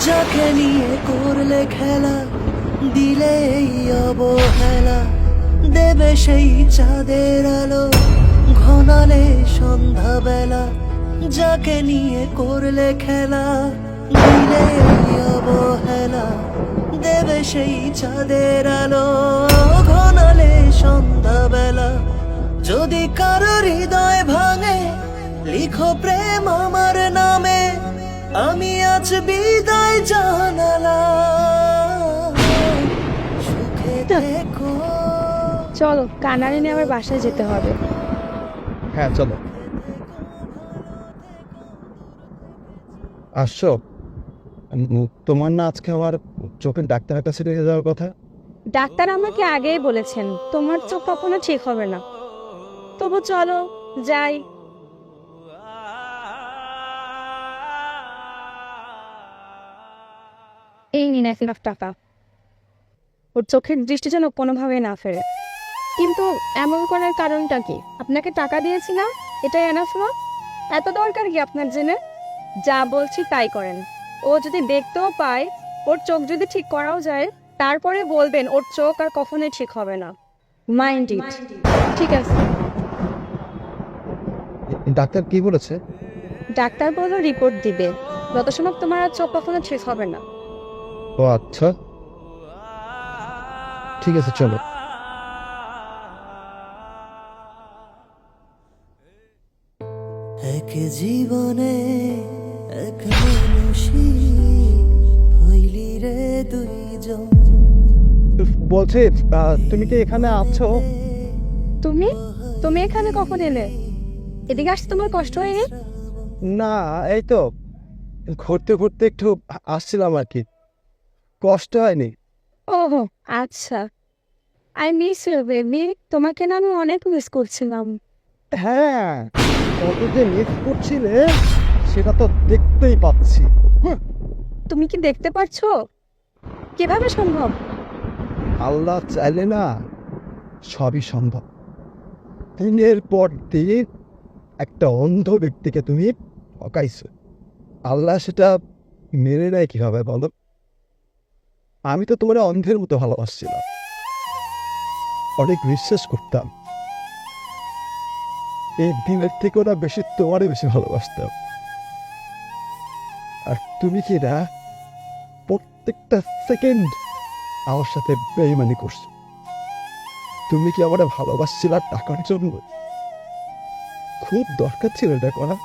যাকে নিয়ে করলে খেলা, দিলে এই অবহেলা, দেবে সেই চাঁদের আলো ঘনালে সন্ধ্যাবেলা। যাকে নিয়ে করলে খেলা, দিলে এই অবহেলা, দেবে সেই চাঁদের আলো ঘনালে সন্ধ্যাবেলা। যদি কারো হৃদয় ভাঙে, লিখো প্রেম আমার নামে, আমি আজ বিদায় জানালাম। সুখে থেকো। চলো, কানারে নিয়ে আবার বাসায় যেতে হবে। হ্যাঁ চলো। আসছো? তোমার না আজকে আমার চোখের ডাক্তারের কাছে নিয়ে যাওয়ার কথা? ডাক্তার আমাকে আগেই বলেছেন তোমার চোখ কখনো ঠিক হবে না। তবু চলো যাই। এই নিন 1 লাখ টাকা। ওর চোখের দৃষ্টি যেন কোনোভাবে না ফেরে। কিন্তু এমন করার কারণটা কি? আপনাকে টাকা দিয়েছি না, এটাই এনাফ না? এত দরকার কি আপনার জেনে? যা বলছি তাই করেন। ও যদি দেখতেও পায়, ওর চোখ যদি ঠিক করাও যায়, তারপরে বলবেন ওর চোখ আর কখনোই ঠিক হবে না। Mind it. ঠিক আছে। ডাক্তার কি বলেছে? ডাক্তার বললো রিপোর্ট দিবে, যত সময় তোমার আর চোখ কখনো ঠিক হবে না। ও আচ্ছা, ঠিক আছে চলো। এক জীবনে এক মানুষই হইলি রে দুইজন। বলছি তুমি কি এখানে আছো? তুমি তুমি এখানে কখন এলে? এদিকে আসতে তোমার কষ্ট হয়নি? না, এই তো ঘুরতে ঘুরতে একটু আসছিলাম আর কি, কষ্ট হয়নি। ওহো আচ্ছা। I miss you baby. তোমাকে না আমি অনেক মিস করছিলাম। হ্যাঁ, কত যে মিস করছিলে সেটা তো দেখতেই পাচ্ছি। তুমি কি দেখতে পারছো? কিভাবে সম্ভব? আল্লাহ চাইলে না সবই সম্ভব। দিনের পর দিন একটা অন্ধ ব্যক্তিকে তুমি ঠকাইছো, আল্লাহ সেটা মেনে নেয় কিভাবে বলো? আমি তো তোমার অন্ধের মতো ভালোবাসছিলাম, অনেক বিশ্বাস করতাম, এই দিনের থেকেও না বেশি তোমারই বেশি ভালোবাসতাম। আর তুমি কি না প্রত্যেকটা সেকেন্ড আমার সাথে বেইমানি করছো। তুমি কি আমার ভালোবাসছিল টাকার জন্য? খুব দরকার ছিল এটা করা,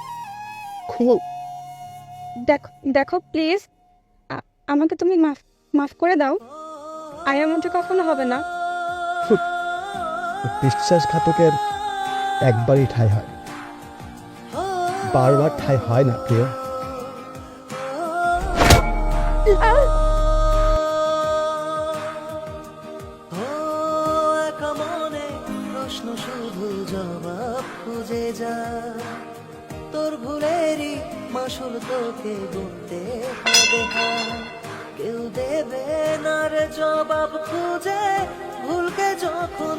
খুব। দেখো দেখো প্লিজ, আমাকে তুমি মাফ মাফ করে দাও। আর এমনটা কখনো হবে না। বিশ্বাসঘাতকের একবারই ঠাঁই হয়, বারবার ঠাঁই হয় না প্রিয়। একা মনে প্রশ্ন শুধু জবাব খুঁজে যা, তোর ভুলেরই মাসুল তোকে গুনতে হবে। কেউ দেবে না রে জবাব খুঁজে, ভুলকে যখন